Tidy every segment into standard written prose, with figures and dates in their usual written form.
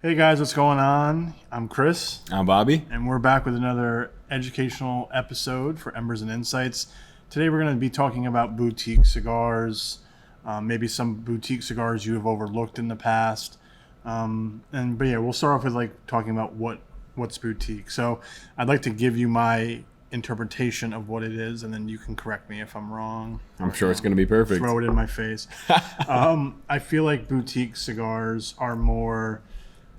Hey guys, what's going on? I'm Chris, I'm Bobby. and we're back with another educational episode for Embers and Insights. Today we're going to be talking about boutique cigars, maybe some boutique cigars you have overlooked in the past. But yeah, we'll start off with talking about what's boutique. So I'd like to give you my interpretation of what it is, and then you can correct me if I'm wrong. I'm sure it's going to be perfect. Throw it in my face. I feel like boutique cigars are more.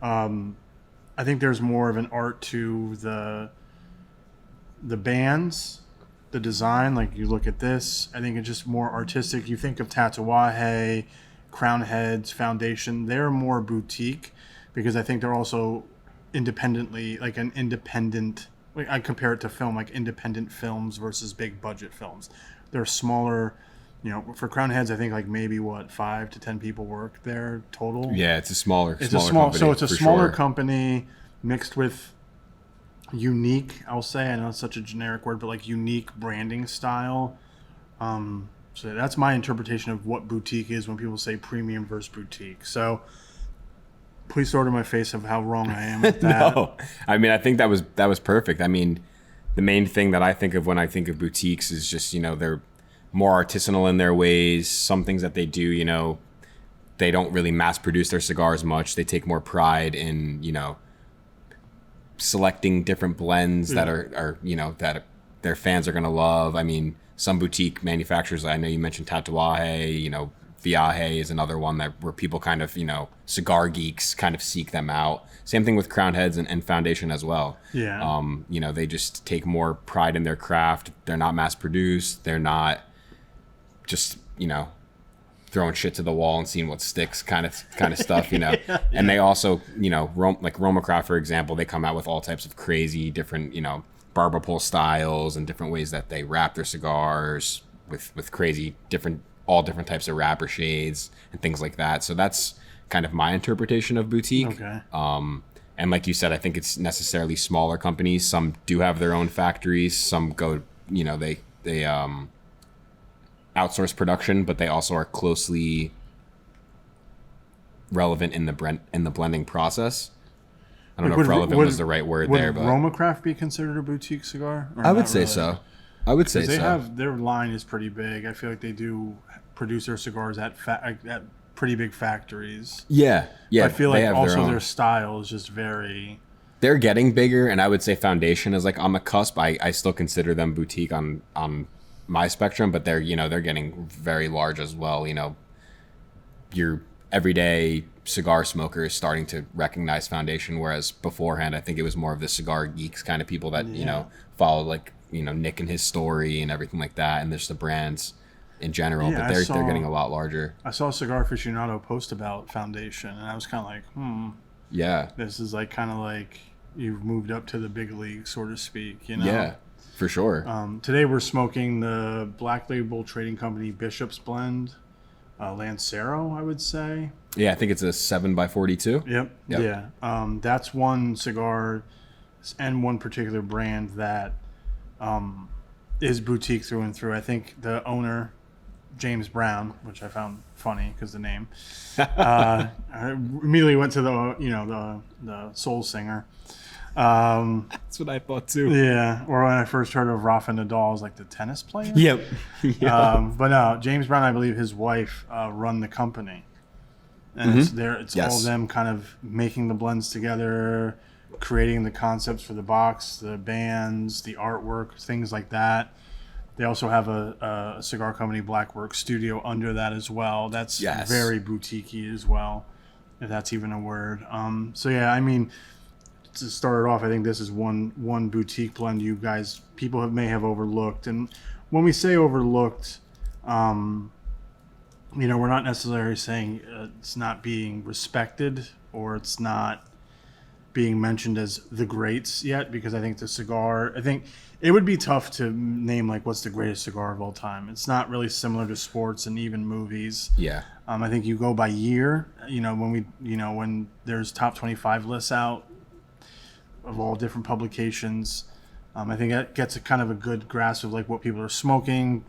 I think there's more of an art to the bands, the design. Like you look at this, I think it's just more artistic. You think of Tatuaje, Crown Heads, Foundation. They're more boutique because I think they're also independently like an independent. Like I compare it to film, like independent films versus big budget films. They're smaller. You know, for Crown Heads, I think like maybe 5 to 10 people work there total. Yeah, it's a smaller company. So it's a smaller sure. company mixed with unique. I'll say, I know it's such a generic word, but like unique branding style. So that's my interpretation of what boutique is when people say premium versus boutique. So please throw it in my face of how wrong I am with that. No, I mean I think that was perfect. I mean, the main thing that I think of when I think of boutiques is just they're more artisanal in their ways. Some things that they do, they don't really mass produce their cigars much. They take more pride in, selecting different blends that are that their fans are going to love. I mean, some boutique manufacturers, I know you mentioned Tatuaje, Viaje is another one where people kind of, cigar geeks kind of seek them out. Same thing with Crown Heads and Foundation as well. Yeah. They just take more pride in their craft. They're not mass produced. They're not just throwing shit to the wall and seeing what sticks kind of stuff. Yeah. And they also like Romacraft, for example, they come out with all types of crazy different barber pole styles and different ways that they wrap their cigars with crazy all different types of wrapper shades and things like that. So that's kind of my interpretation of boutique. Okay. And like you said, I think it's necessarily smaller companies. Some do have their own factories. Some go they outsource production, but they also are closely relevant in the blending process. I don't know if relevant was the right word there, but would Romacraft be considered a boutique cigar? I would say so. I would say they so. have their line is pretty big. I feel like they do produce their cigars at pretty big factories. Yeah. I feel like also their their style is just very. They're getting bigger, and I would say Foundation is like on the cusp. I still consider them boutique on my spectrum, but they're getting very large as well. Your everyday cigar smoker is starting to recognize Foundation, whereas beforehand I think it was more of the cigar geeks kind of people that follow like Nick and his story and everything like that, and there's the brands in general. But they're getting a lot larger. I saw Cigar Aficionado post about Foundation, and I was kind of like, yeah, this is like kind of like you've moved up to the big league, so to speak. Yeah. For sure. Today we're smoking the Black Label Trading Company Bishop's Blend, Lancero, I would say. Yeah, I think it's a 7x42. Yep. Yeah. That's one cigar and one particular brand that is boutique through and through. I think the owner, James Brown, which I found funny because the name, I immediately went to the soul singer. That's what I thought too. Yeah, or when I first heard of Rafa Nadal, I was like the tennis player. Yep. But no, James Brown, I believe his wife run the company, and it's all of them kind of making the blends together, creating the concepts for the box, the bands, the artwork, things like that. They also have a cigar company, Blackwork Studio, under that as well. That's very boutique-y as well, if that's even a word. So yeah, I mean, to start it off, I think this is one boutique blend people may have overlooked. And when we say overlooked, we're not necessarily saying it's not being respected or it's not being mentioned as the greats yet, because I think it would be tough to name like what's the greatest cigar of all time. It's not really similar to sports and even movies. Yeah. I think you go by year, when there's top 25 lists out of all different publications. I think that gets a kind of a good grasp of like what people are smoking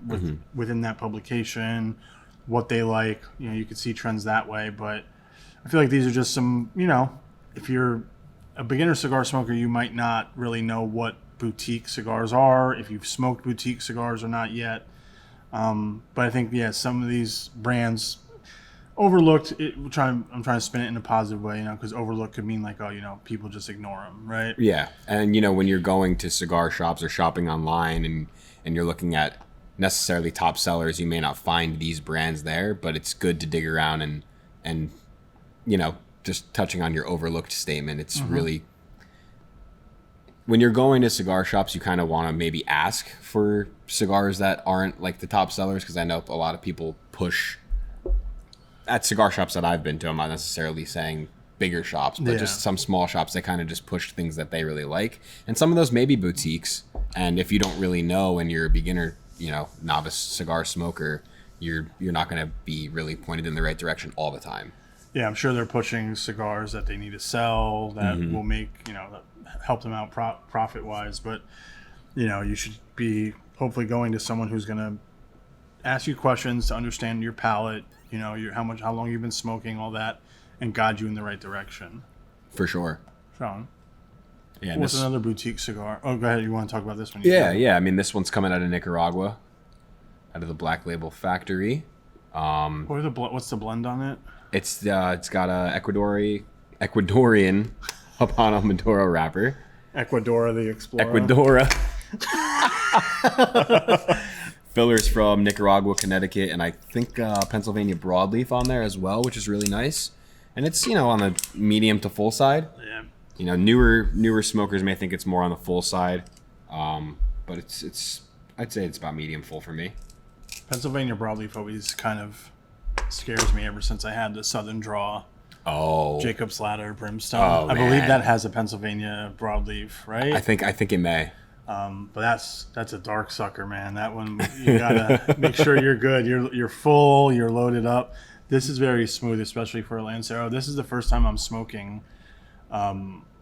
within that publication, what they like. You can see trends that way, but I feel like these are just some, if you're a beginner cigar smoker, you might not really know what boutique cigars are, if you've smoked boutique cigars or not yet. But I think, yeah, some of these brands overlooked. I'm trying to spin it in a positive way, because overlooked could mean like, oh, people just ignore them, right? Yeah, and when you're going to cigar shops or shopping online and you're looking at necessarily top sellers, you may not find these brands there, but it's good to dig around and just touching on your overlooked statement, it's really, when you're going to cigar shops, you kind of want to maybe ask for cigars that aren't like the top sellers, because I know a lot of people push at cigar shops that I've been to. I'm not necessarily saying bigger shops, but just some small shops, they kind of just push things that they really like. And some of those may be boutiques. And if you don't really know and you're a beginner, novice cigar smoker, you're not going to be really pointed in the right direction all the time. Yeah, I'm sure they're pushing cigars that they need to sell that will make, help them out profit-wise. But, you should be hopefully going to someone who's going to ask you questions to understand your palate, how long you've been smoking, all that, and guide you in the right direction. For sure. Sean, yeah. What's another boutique cigar? Oh, go ahead. You want to talk about this one? Yeah. I mean, this one's coming out of Nicaragua, out of the Black Label Factory. What's the blend on it? It's got a Ecuadorian Habano Maduro wrapper. Ecuadora the Explorer. Ecuadora. Fillers from Nicaragua, Connecticut, and I think Pennsylvania broadleaf on there as well, which is really nice. And it's on the medium to full side. Yeah. Newer smokers may think it's more on the full side, but it's I'd say it's about medium full for me. Pennsylvania broadleaf always kind of scares me ever since I had the Southern Draw. Oh. Jacob's Ladder Brimstone. I believe that has a Pennsylvania broadleaf, right? I think it may. But that's a dark sucker, man. That one, you gotta make sure you're good. You're full. You're loaded up. This is very smooth, especially for a Lancero. This is the first time I'm smoking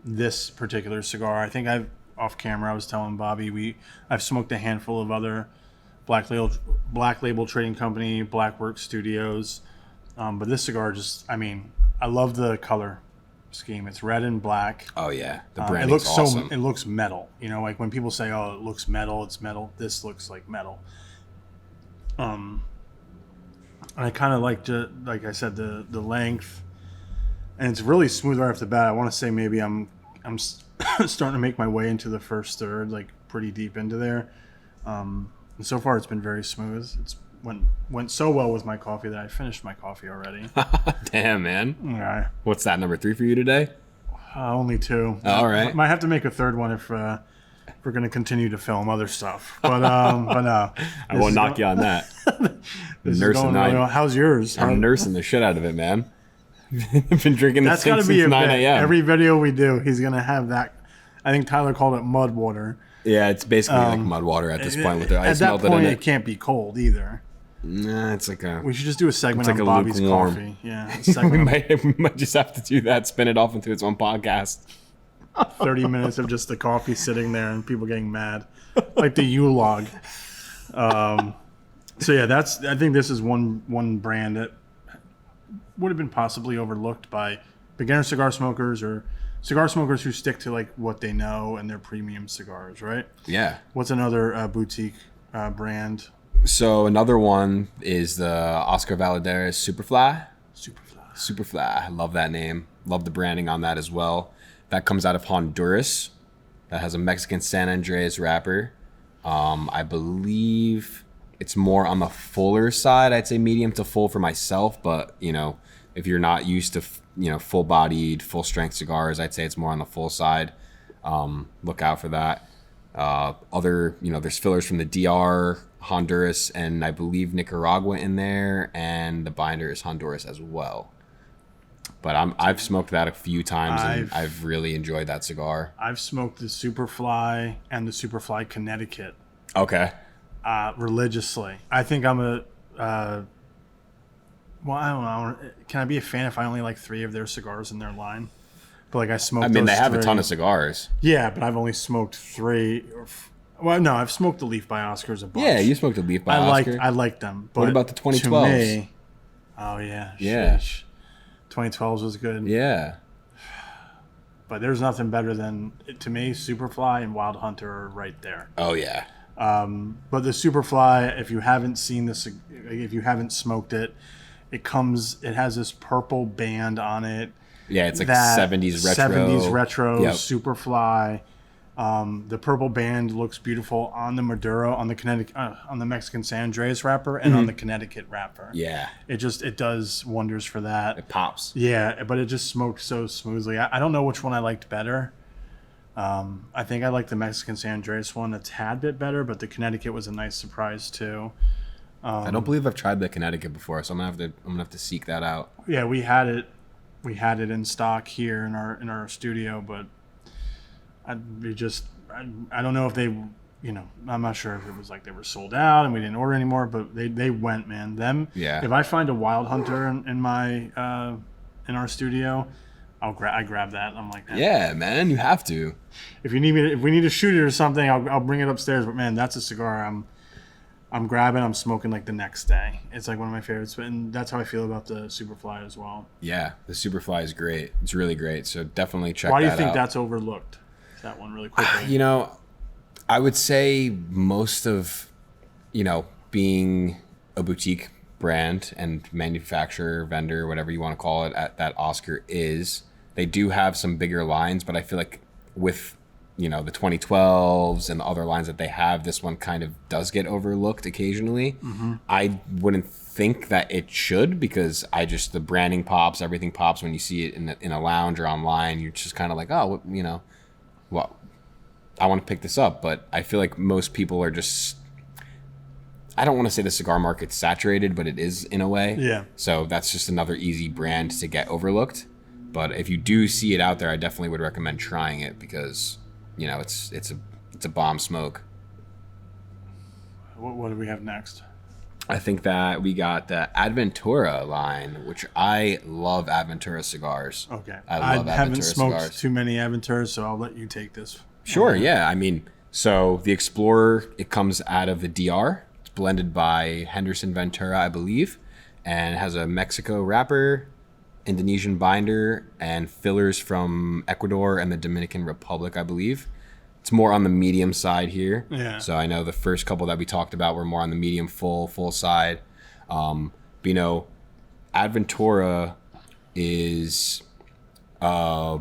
this particular cigar. I think off camera I was telling Bobby I've smoked a handful of other Black Label Trading Company, Blackwork Studios, but this cigar I love the color scheme. It's red and black. Oh yeah, the branding's awesome. It looks metal. Like when people say, "Oh, it looks metal," it's metal. This looks like metal. And I kind of like I said, the length, and it's really smooth right off the bat. I want to say maybe I'm starting to make my way into the first third, like pretty deep into there. And so far, it's been very smooth. It's went so well with my coffee that I finished my coffee already. Damn, man. Okay. What's that, number 3 for you today? Only 2. All right. Might have to make a third one if we're going to continue to film other stuff. But no. I won't knock you on that. How's yours? I'm nursing the shit out of it, man. I've been drinking this since 9 a.m. Every video we do, he's going to have that. I think Tyler called it mud water. Yeah, it's basically like mud water at this point with the ice melted in it. At that point, it can't be cold either. Nah, it's like we should just do a segment on Bobby's coffee. Yeah, we might just have to do that. Spin it off into its own podcast. 30 minutes of just the coffee sitting there and people getting mad, like the U-log. So yeah, I think this is one brand that would have been possibly overlooked by beginner cigar smokers or cigar smokers who stick to like what they know and their premium cigars, right? Yeah. What's another boutique brand? So another one is the Oscar Valladares Superfly. Superfly. I love that name. Love the branding on that as well. That comes out of Honduras. That has a Mexican San Andreas wrapper. I believe it's more on the fuller side. I'd say medium to full for myself, but if you're not used to full-bodied, full-strength cigars, I'd say it's more on the full side. Look out for that. There's fillers from the DR, Honduras, and I believe Nicaragua in there, and the binder is Honduras as well. But I've smoked that a few times, and I've really enjoyed that cigar. I've smoked the Superfly and the Superfly Connecticut. Okay. Religiously. I think I'm I don't know. Can I be a fan if I only like 3 of their cigars in their line? But like I smoked. They have 3. A ton of cigars. Yeah, but I've only smoked 3. Well, no, I've smoked the Leaf by Oscars a bunch. Yeah, you smoked the Leaf by Oscar. I like them. But what about the 2012s? Oh yeah. Yeah. 2012s was good. Yeah. But there's nothing better than, to me, Superfly and Wild Hunter are right there. Oh yeah. But the Superfly, if you haven't seen this, if you haven't smoked it, it has this purple band on it. Yeah, it's like 70s retro. 70s retro Yep. Superfly. The purple band looks beautiful on the Maduro, on the Mexican San Andreas wrapper, and on the Connecticut wrapper. Yeah. It does wonders for that. It pops. Yeah, but it just smoked so smoothly. I don't know which one I liked better. I think I like the Mexican San Andreas one a tad bit better, but the Connecticut was a nice surprise too. I don't believe I've tried the Connecticut before, so I'm gonna have to seek that out. Yeah, we had it in stock here in our studio, but I don't know if they, I'm not sure if it was like they were sold out and we didn't order anymore, but they went, man. Yeah. If I find a Wild Hunter in our studio, I grab that. I'm like, man, Yeah, man, you have to. if we need to shoot it or something, I'll bring it upstairs. But man, that's a cigar I'm grabbing. I'm smoking like the next day. It's like one of my favorites, and that's how I feel about the Superfly as well. Yeah, the Superfly is great. It's really great. So definitely check that out. Why do you think that's overlooked? That one really quickly. I would say most of, being a boutique brand and manufacturer, vendor, whatever you want to call it, at that Oscar is, they do have some bigger lines, but I feel like with, the 2012s and the other lines that they have, this one kind of does get overlooked occasionally. Mm-hmm. I wouldn't think that it should, because the branding pops, everything pops when you see it in a lounge or online. You're just kind of like, oh, well, I want to pick this up. But I feel like most people are just, I don't want to say the cigar market's saturated, but it is in a way. Yeah. So that's just another easy brand to get overlooked. But if you do see it out there, I definitely would recommend trying it, because, it's a bomb smoke. What do we have next? I think that we got the Adventura line, which I love Adventura cigars. Okay. I love haven't Adventura smoked cigars. too many Adventuras, so I'll let you take this. Sure, yeah. I mean, so the Explorer, it comes out of the DR. It's blended by Henderson Ventura, I believe, and has a Mexico wrapper, Indonesian binder, and fillers from Ecuador and the Dominican Republic, I believe. It's more on the medium side here. Yeah. So I know the first couple that we talked about were more on the medium full side. But, Adventura is a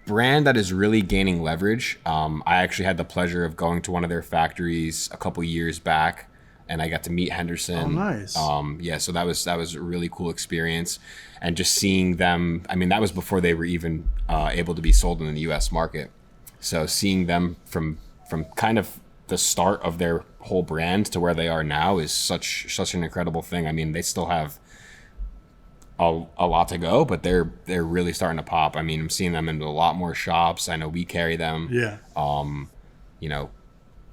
brand that is really gaining leverage. I actually had the pleasure of going to one of their factories a couple years back, and I got to meet Henderson. Oh, nice. So that was a really cool experience, and just seeing them. I mean, that was before they were even able to be sold in the U.S. market. So seeing them from kind of the start of their whole brand to where they are now is such an incredible thing. I mean, they still have a lot to go, but they're really starting to pop. I mean, I'm seeing them into a lot more shops. I know we carry them. Yeah.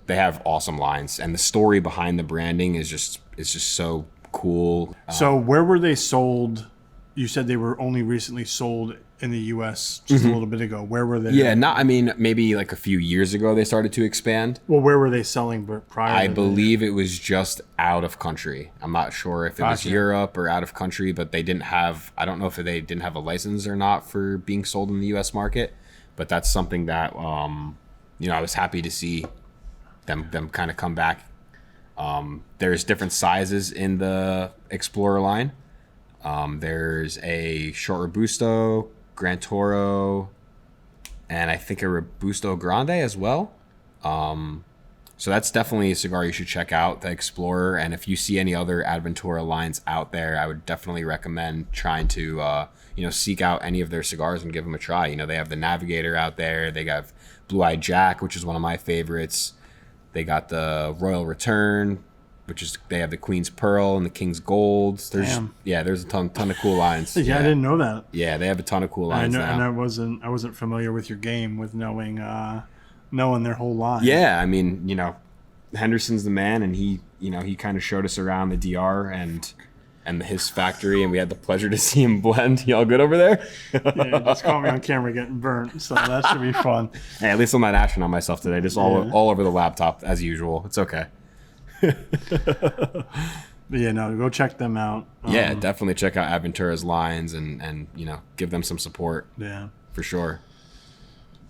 They have awesome lines, and the story behind the branding is just so cool. So where were they sold? You said they were only recently sold in the U.S. just a little bit ago. Where were they? Yeah, maybe like a few years ago they started to expand. Well, where were they selling prior? I believe it was just out of country. I'm not sure if it was Europe or out of country, but they didn't have, I don't know if they didn't have a license or not for being sold in the U.S. market, but that's something that, I was happy to see them kind of come back. There's different sizes in the Explorer line. There's a short Robusto, Gran Toro, and I think a Robusto Grande as well. So that's definitely a cigar you should check out, the Explorer. And if you see any other Adventura lines out there, I would definitely recommend trying to, seek out any of their cigars and give them a try. They have the Navigator out there. They got Blue Eyed Jack, which is one of my favorites. They got the Royal Return, they have the Queen's Pearl and the King's Gold. There's a ton of cool lines. I didn't know that. Yeah, they have a ton of cool lines now. And I wasn't familiar with your game with knowing their whole line. Yeah, I mean, Henderson's the man, and he kind of showed us around the DR and his factory, and we had the pleasure to see him blend. Y'all good over there? Yeah, just caught me on camera getting burnt, so that should be fun. Hey, at least I'm not ashing on myself today. Just all over the laptop as usual. It's okay. Go check them out. Yeah, definitely check out Adventura's lines and give them some support. Yeah, for sure.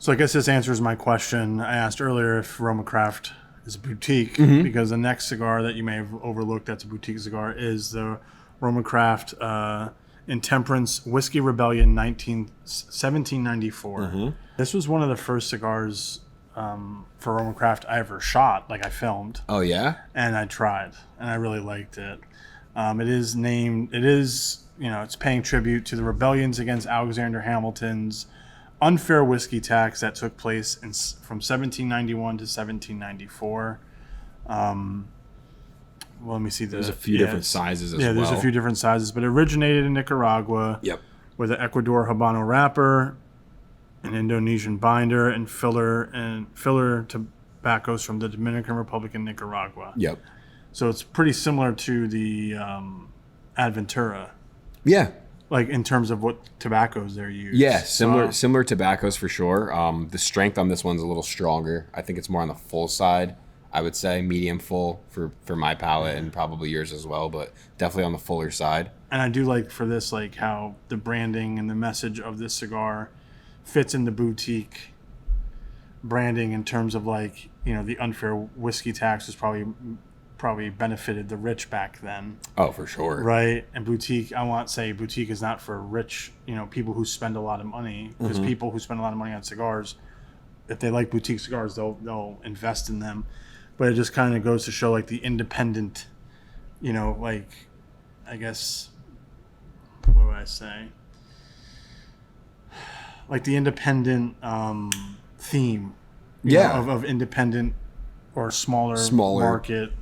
So I guess this answers my question. I asked earlier if Romacraft is a boutique, because the next cigar that you may have overlooked that's a boutique cigar is the Romacraft Intemperance Whiskey Rebellion 1794. This was one of the first cigars for Romacraft I ever shot, like I filmed. Oh, yeah? And I tried, and I really liked it. It's paying tribute to the rebellions against Alexander Hamilton's unfair whiskey tax that took place from 1791 to 1794. Well, let me see. There's a few different sizes as well. Yeah, there's a few different sizes, but it originated in Nicaragua. Yep. With an Ecuador Habano wrapper, an Indonesian binder, and filler tobaccos from the Dominican Republic and Nicaragua. Yep. So it's pretty similar to the Adventura. Yeah. Like in terms of what tobaccos they're used. Yeah, similar tobaccos for sure. The strength on this one's a little stronger. I think it's more on the full side. I would say medium full for my palate, and probably yours as well, but definitely on the fuller side. And I do like for this, like how the branding and the message of this cigar fits in the boutique branding in terms of like, the unfair whiskey tax was probably benefited the rich back then. Oh, for sure. Right. And boutique, I want to say boutique is not for rich, people who spend a lot of money, because people who spend a lot of money on cigars, if they like boutique cigars, they'll invest in them. But it just kind of goes to show like the independent, I guess, what would I say? Like the independent theme, of independent or smaller market.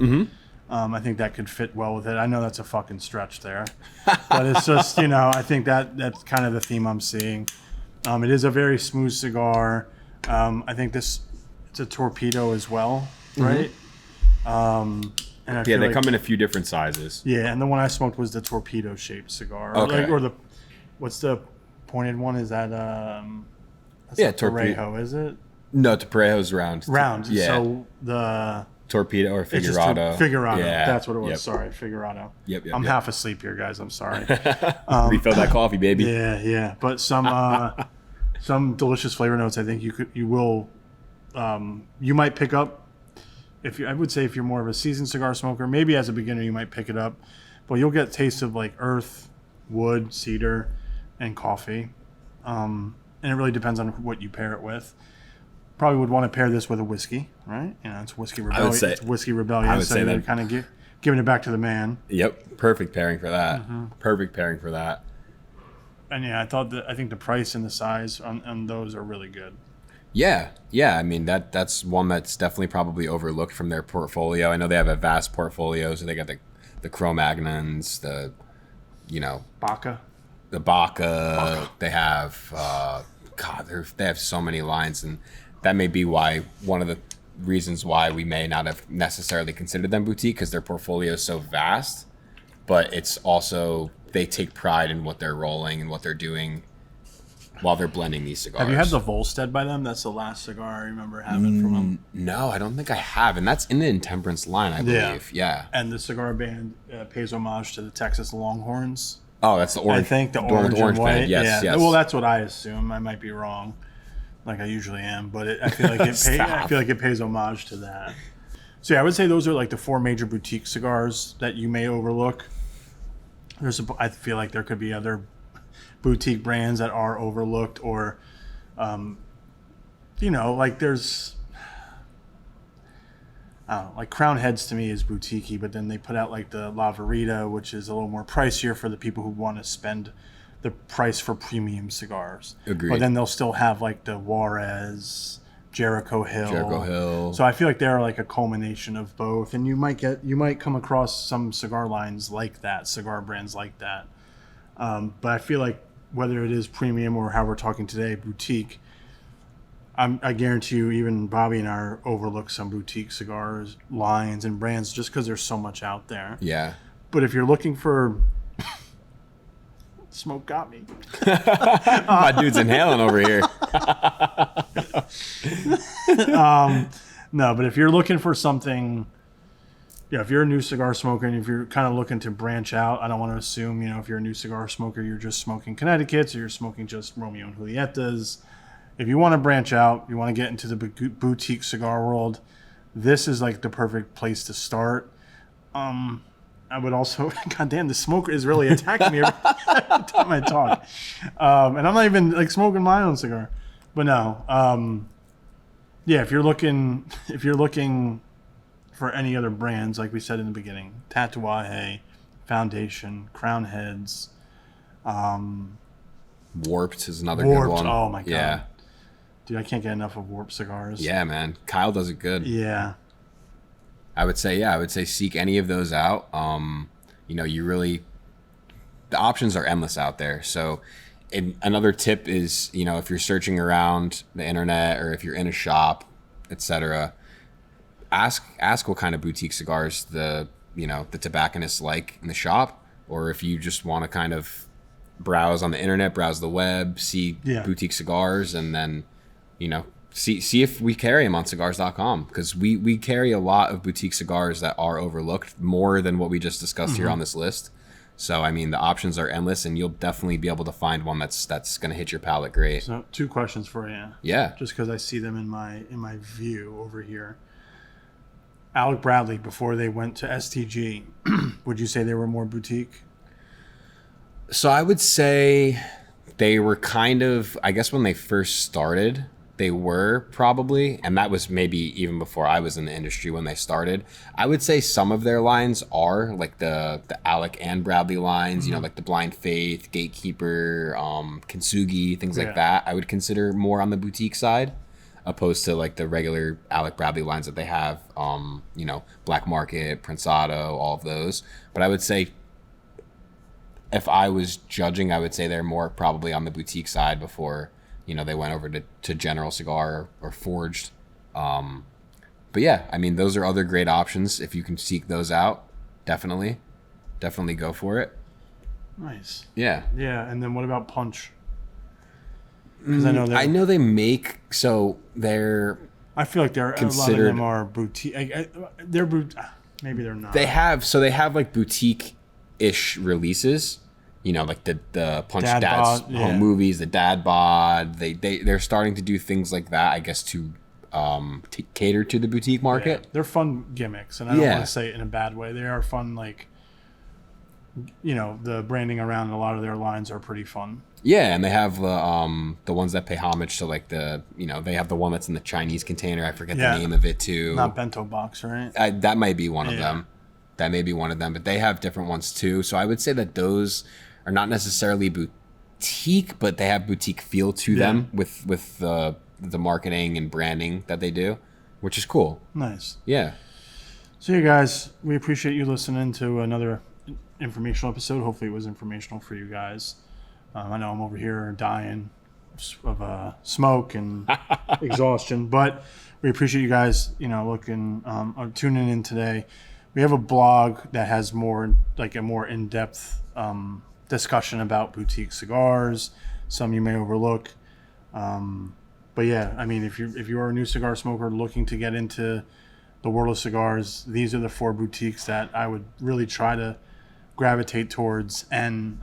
I think that could fit well with it. I know that's a fucking stretch there, but it's just, I think that's kind of the theme I'm seeing. It is a very smooth cigar. I think it's a torpedo as well, right? And they come in a few different sizes. Yeah, and the one I smoked was the torpedo shaped cigar. Okay. What's the pointed one? Is that torpedo? Is it? No, Parejo's round. Round. Yeah. So the torpedo or figurado. Figurado. Yeah. That's what it was. Yep. Sorry, figurado. Yep. I'm half asleep here, guys. I'm sorry. Refill that coffee, baby. Yeah. But some delicious flavor notes. I think you might pick up. I would say if you're more of a seasoned cigar smoker, maybe as a beginner you might pick it up, but you'll get taste of like earth, wood, cedar, and coffee. And it really depends on what you pair it with. Probably would want to pair this with a whiskey, right? It's Whiskey Rebellion. It's Whiskey Rebellion. I would say that kind of giving it back to the man. Yep, perfect pairing for that. Perfect pairing for that. And yeah, I think the price and the size on those are really good. Yeah. I mean that's one that's definitely probably overlooked from their portfolio. I know they have a vast portfolio, so they got the Cro-Magnons, the Baca. The Baca. They have they have so many lines, and that may be why one of the reasons why we may not have necessarily considered them boutique, because their portfolio is so vast. But it's also they take pride in what they're rolling and what they're doing while they're blending these cigars. Have you had the Volstead by them? That's the last cigar I remember having from them. No, I don't think I have, and that's in the Intemperance line, I believe. Yeah. And the cigar band pays homage to the Texas Longhorns. Oh, that's the orange. I think the orange and white. Band. Yes. Well, that's what I assume. I might be wrong, like I usually am, but I feel like it pays homage to that. So yeah, I would say those are like the four major boutique cigars that you may overlook. I feel like there could be other boutique brands that are overlooked, or like there's like Crown Heads to me is boutique-y, but then they put out like the La Verita, which is a little more pricier for the people who want to spend the price for premium cigars. Agreed. But then they'll still have like the Juarez, Jericho Hill. So I feel like they're like a culmination of both, and you might come across some cigar lines like that, cigar brands like that. But I feel like whether it is premium or how we're talking today, boutique, I guarantee you even Bobby and I overlook some boutique cigars, lines, and brands just because there's so much out there. Yeah. But if you're looking for... Smoke got me. My dude's inhaling over here. No, but if you're looking for something... Yeah, if you're a new cigar smoker and if you're kind of looking to branch out, I don't want to assume, if you're a new cigar smoker, you're just smoking Connecticut's or you're smoking just Romeo and Julietas. if you want to branch out, you want to get into the boutique cigar world, this is like the perfect place to start. I would also, goddamn, the smoker is really attacking me every time I talk. And I'm not even like smoking my own cigar, but no. Yeah, if you're looking for any other brands, like we said in the beginning, Tatuaje, Foundation, Crown Heads, Warped is another good one. Oh my god. Yeah. Dude, I can't get enough of Warped cigars. Yeah, man. Kyle does it good. Yeah. I would say seek any of those out. The options are endless out there. So another tip is, if you're searching around the internet or if you're in a shop, etc., ask what kind of boutique cigars the tobacconists like in the shop, or if you just want to kind of browse on the internet, browse the web, see boutique cigars, and then, see if we carry them on cigars.com, because we carry a lot of boutique cigars that are overlooked, more than what we just discussed here on this list. So, I mean, the options are endless, and you'll definitely be able to find one that's going to hit your palate great. So, 2 questions for you. Yeah. Just because I see them in my view over here. Alec Bradley, before they went to STG, would you say they were more boutique? So I would say they were kind of, I guess when they first started, they were probably, and that was maybe even before I was in the industry when they started. I would say some of their lines are like the Alec and Bradley lines, like the Blind Faith, Gatekeeper, Kintsugi, things like that. I would consider more on the boutique side, opposed to like the regular Alec Bradley lines that they have, Black Market, Prensado, all of those. But I would say, if I was judging, I would say they're more probably on the boutique side before, they went over to General Cigar or Forged. But yeah, I mean, those are other great options. If you can seek those out, definitely go for it. Nice. Yeah. Yeah, and then what about Punch? Because I know they make, so they're. I feel like they're considered, a lot of them are boutique. Maybe they're not. They have like boutique-ish releases. Like the Punch Dad's home movies, the Dad Bod. They're starting to do things like that, I guess, to cater to the boutique market. Yeah, they're fun gimmicks, and I don't want to say it in a bad way. They are fun, like, the branding around a lot of their lines are pretty fun. Yeah, and they have the ones that pay homage to, like, they have the one that's in the Chinese container. I forget the name of it too. Not bento box, right? That might be one of them. That may be one of them, but they have different ones too. So I would say that those are not necessarily boutique, but they have boutique feel to them with the marketing and branding that they do, which is cool. Nice. Yeah. So you guys, we appreciate you listening to another informational episode. Hopefully it was informational for you guys. I know I'm over here dying of smoke and exhaustion, but we appreciate you guys, looking or tuning in today. We have a blog that has a more in-depth discussion about boutique cigars. Some you may overlook, but yeah, I mean, if you are a new cigar smoker looking to get into the world of cigars, these are the 4 boutiques that I would really try to gravitate towards and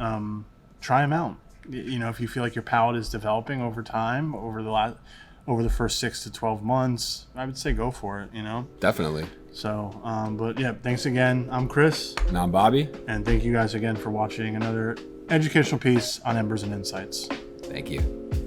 try them out. If you feel like your palate is developing over time, over the first 6 to 12 months, I would say go for it. Definitely. So, but yeah, thanks again. I'm Chris. And I'm Bobby. And thank you guys again for watching another educational piece on Embers and Insights. Thank you.